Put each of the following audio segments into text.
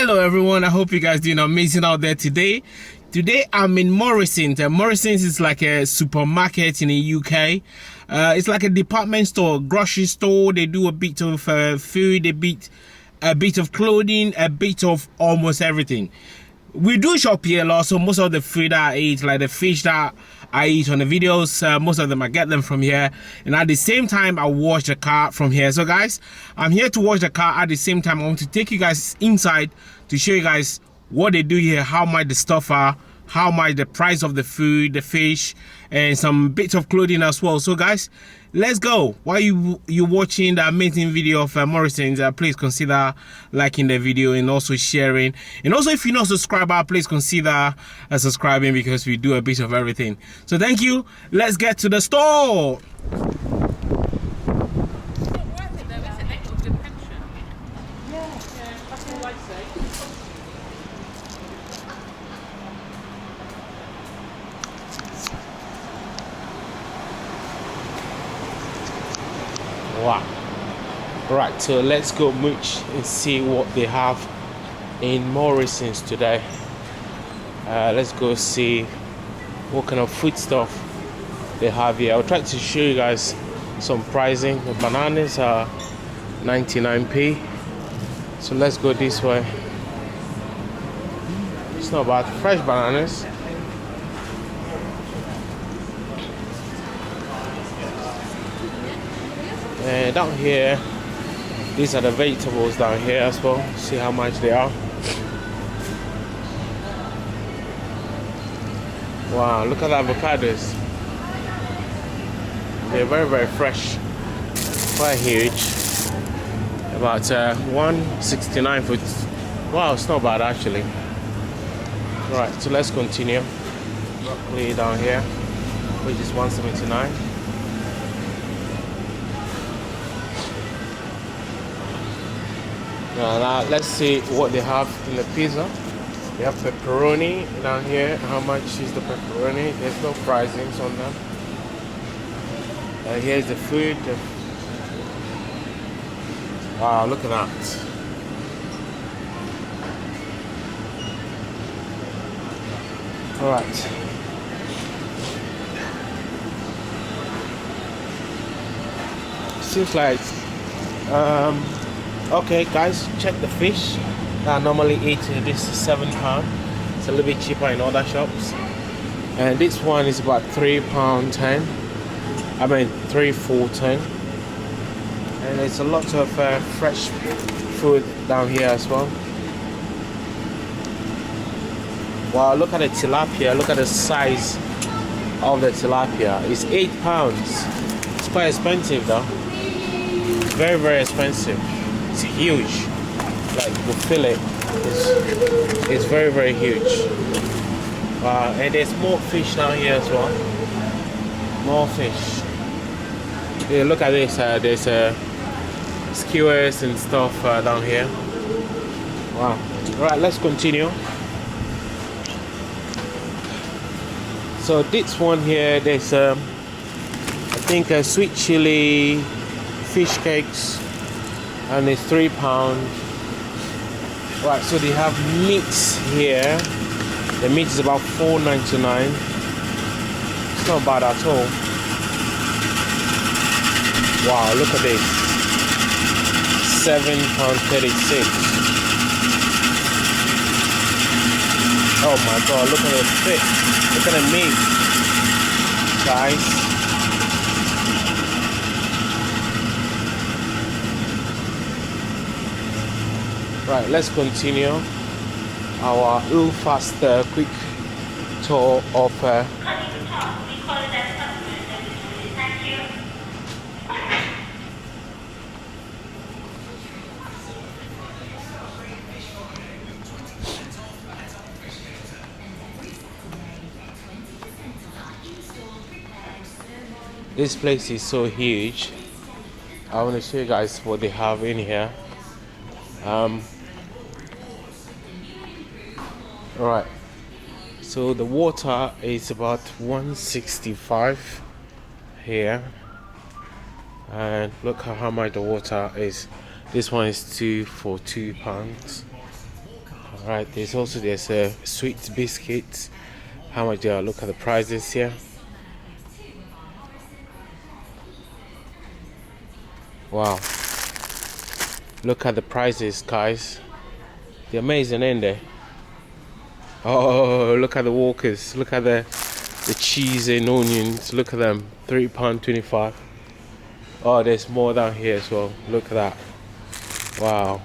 Hello everyone, I hope you guys doing amazing out there today. Today I'm in Morrisons. Morrisons is like a supermarket in the UK. It's like a department store, grocery store. They do a bit of food, a bit of clothing, a bit of almost everything. We do shop here a lot, so most of the food I eat, like the fish that I eat on the videos, most of them I get them from here. And at the same time, I wash the car from here. So guys, I'm here to wash the car. At the same time, I want to take you guys inside to show you guys what they do here, how much the stuff are, how much the price of the food, the fish, and some bits of clothing as well. So guys, let's go. While you're watching the amazing video of Morrisons, please consider liking the video and also sharing. And also, if you're not subscribed, please consider subscribing, because we do a bit of everything. So thank you. Let's get to the store. Wow. Right, so let's go mooch and see what they have in Morrisons today. Let's go see what kind of food stuff they have here. I'll try to show you guys some pricing. The bananas are 99p. So let's go this way. It's not bad. Fresh bananas. And down here, these are the vegetables down here as well. See how much they are. Wow, look at the avocados. They're very, very fresh. Quite huge. About 169 for. Wow, it's not bad actually. Right, so let's continue. Broccoli down here, which is 179. Now let's see what they have in the pizza. They have pepperoni down here. How much is the pepperoni? There's no pricings on them. Here's the food. Wow, look at that. Alright. Seems like okay guys, check the fish that I normally eat. This is £7. It's a little bit cheaper in other shops, and this one is about £3.10. I mean £3.410. And there's a lot of fresh food down here as well. Wow, look at the tilapia. Look at the size of the tilapia. It's £8. It's quite expensive though. Very, very expensive. It's huge. Like the fillet is very, very huge. And there's more fish down here as well. More fish. Yeah, look at this. There's skewers and stuff down here. Wow. Alright, let's continue. So this one here, there's I think a sweet chili fish cakes, and it's £3. Right, so they have meats here. The meat is about £4.99. It's not bad at all. Wow, look at this. £7.36. Oh my god, look at the fish. Look at the meat, guys. Right, let's continue our real fast quick tour of this place is so huge. I want to show you guys what they have in here. Right, so the water is about 165 here, and look how much the water is. This one is £2 for £2. Alright, there's a sweet biscuits. How much they are? Look at the prices here. Wow. Look at the prices, guys. They're amazing, ain't they? Oh, look at the Walkers. Look at the cheese and onions. Look at them. £3.25. Oh, there's more down here as well. Look at that. Wow.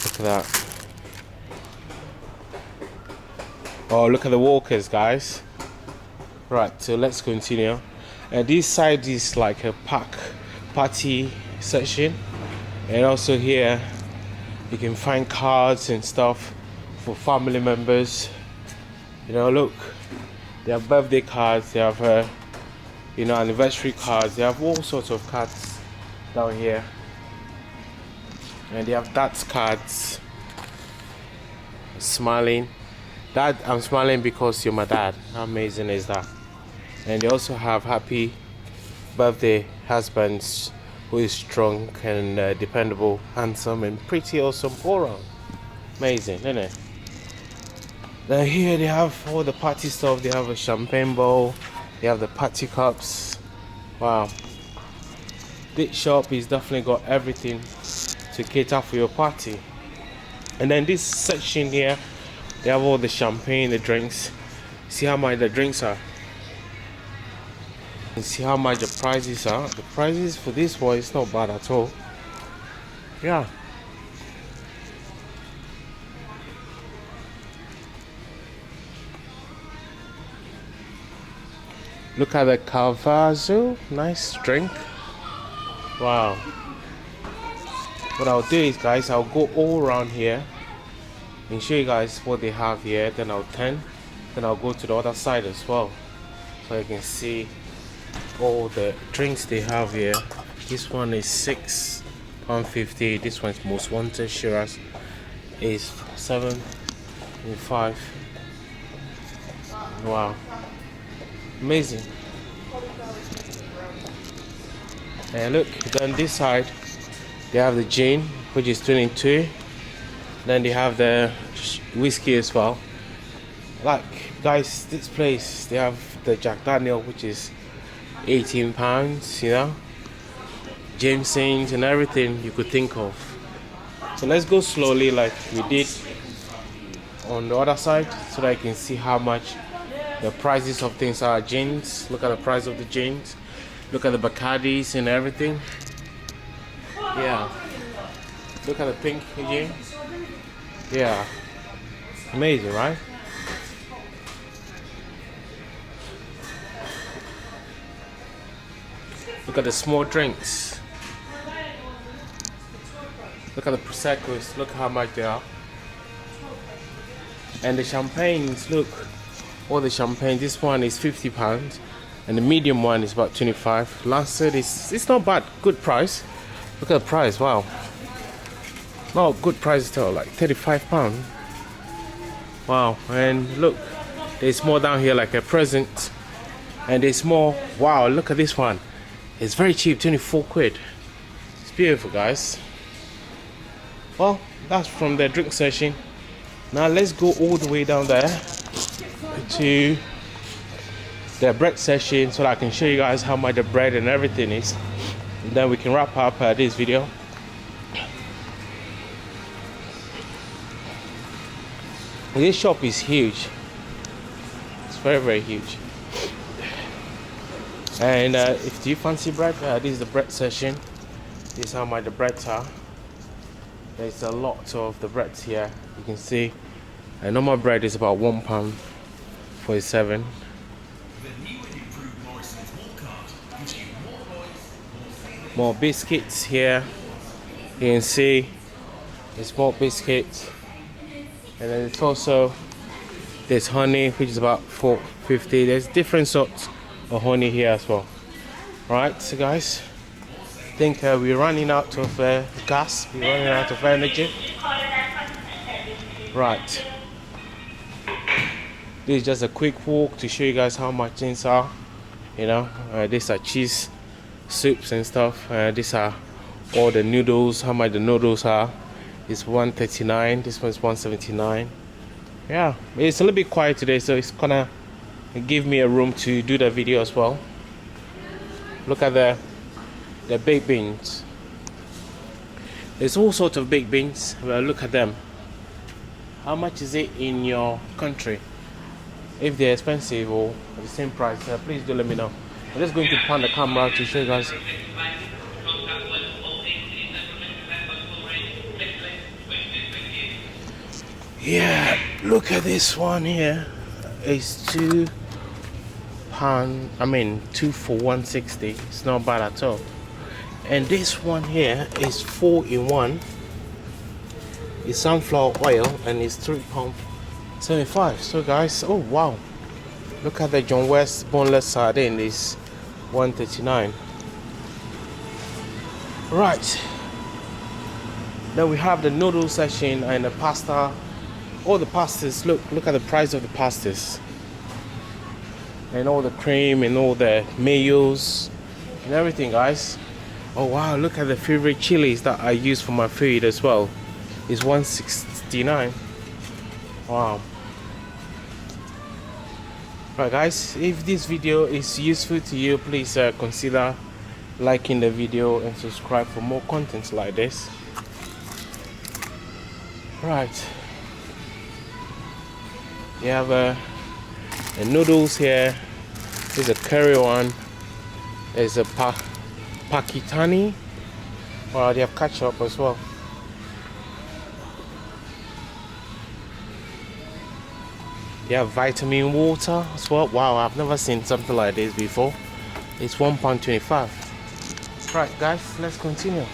Look at that. Oh, look at the Walkers, guys. Right, so let's continue. This side is like a party section, and also here you can find cards and stuff for family members. You know, look, they have birthday cards, they have you know, anniversary cards, they have all sorts of cards down here, and they have darts cards. Smiling. Dad, I'm smiling because you're my dad. How amazing is that? And they also have happy birthday husbands who is strong and dependable, handsome and pretty awesome all around. Amazing, isn't it? Then here they have all the party stuff. They have a champagne bowl, they have the party cups. Wow, this shop is definitely got everything to cater for your party. And then this section here, they have all the champagne, the drinks. See how much the drinks are. And see how much the prices are. The prices for this one is not bad at all. Yeah. Look at the Thank𝙔𝙤𝙪, nice drink. Wow. What I'll do is, guys, I'll go all around here and show you guys what they have here. Then I'll turn, then I'll go to the other side as well, so you can see all the drinks they have here. This one is £6.50. This one's most wanted Shiraz is £7.5. Wow, amazing. And look, then this side they have the gin, which is 22. Then they have the whiskey as well. Like, guys, this place they have the Jack Daniel, which is £18, you know, Jameson's and everything you could think of. So let's go slowly like we did on the other side, so that I can see how much the prices of things are. Gins, look at the price of the gins. Look at the Bacardis and everything. Yeah, look at the pink gin. Yeah, amazing, right? Look at the small drinks. Look at the Prosecco's. Look how much they are. And the champagnes, look, all the champagne. This one is £50, and the medium one is about 25. Lancet is, it's not bad, good price. Look at the price, wow. No, good price still, like £35. Wow, and look, there's more down here like a present, and there's more. Wow, look at this one. It's very cheap, 24 quid. It's beautiful, guys. Well, that's from the drink section. Now let's go all the way down there to the bread section, so that I can show you guys how much the bread and everything is, and then we can wrap up this video. This shop is huge. It's very, very huge. And if you fancy bread, this is the bread section. This is how much the breads are. There's a lot of the breads here. You can see a normal bread is about £1.47. More biscuits here. You can see there's more biscuits. And then it's also, there's honey, which is about £4.50. There's different sorts of honey here as well. Right, so guys, I think we're running out of gas, we're running out of energy. Right, this is just a quick walk to show you guys how much things are. You know, these are cheese soups and stuff. These are all the noodles. How much the noodles are? It's 139. This one's 179. Yeah, it's a little bit quiet today, so it's gonna give me a room to do the video as well. Look at the baked beans. There's all sorts of baked beans. Well, look at them. How much is it in your country? If they're expensive or at the same price, please do let me know. I'm just going to pan the camera to show you guys. Yeah, look at this one here. It's £2. I mean, 2 for 160. It's not bad at all. And this one here is 4-in-1. It's sunflower oil and it's £3.75. So guys, oh wow, look at the John West boneless sardine. Is 139. Right. Then we have the noodle section and the pasta. All the pastas. Look at the price of the pastas. And all the cream and all the mayos and everything, guys. Oh wow, look at the favorite chilies that I use for my food as well. It's 169. Wow. Right guys, if this video is useful to you, please consider liking the video and subscribe for more content like this. Right. You have the noodles here. There's a curry one. There's a Pakistani. Wow, they have ketchup as well. They have vitamin water as well. Wow, I've never seen something like this before. It's £1.25. Right guys, let's continue.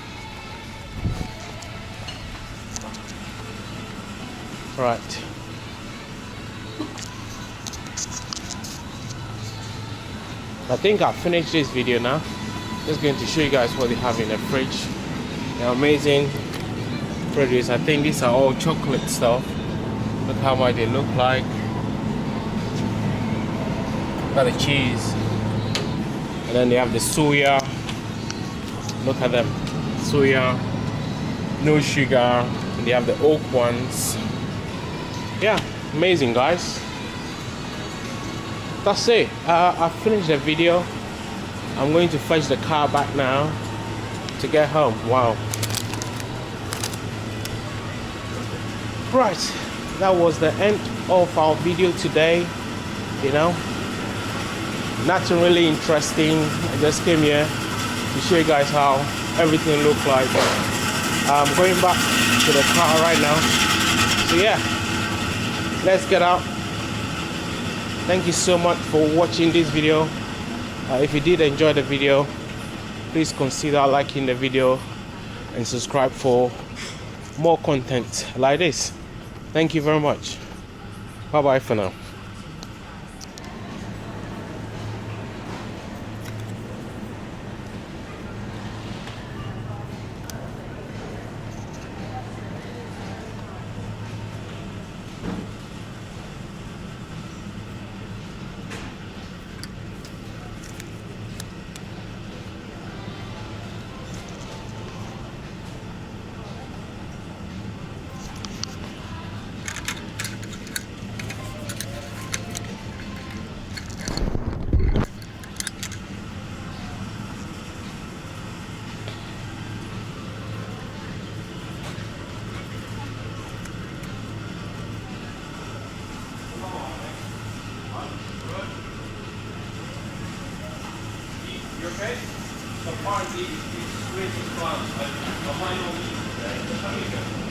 Right. I think I've finished this video now. Just going to show you guys what they have in the fridge. They're amazing produce. I think these are all chocolate stuff. Look how much they look like. Look at the cheese. And then they have the soya. Look at them. Soya. No sugar. And they have the oak ones. Yeah, amazing guys. That's it. I finished the video. I'm going to fetch the car back now to get home. Wow. Right, that was the end of our video today. You know, nothing really interesting. I just came here to show you guys how everything looked like. I'm going back to the car right now. So yeah, let's get out. Thank you so much for watching this video. If you did enjoy the video, please consider liking the video and subscribe for more content like this. Thank you very much. Bye bye for now. Okay? The party is really fun, but behind all these,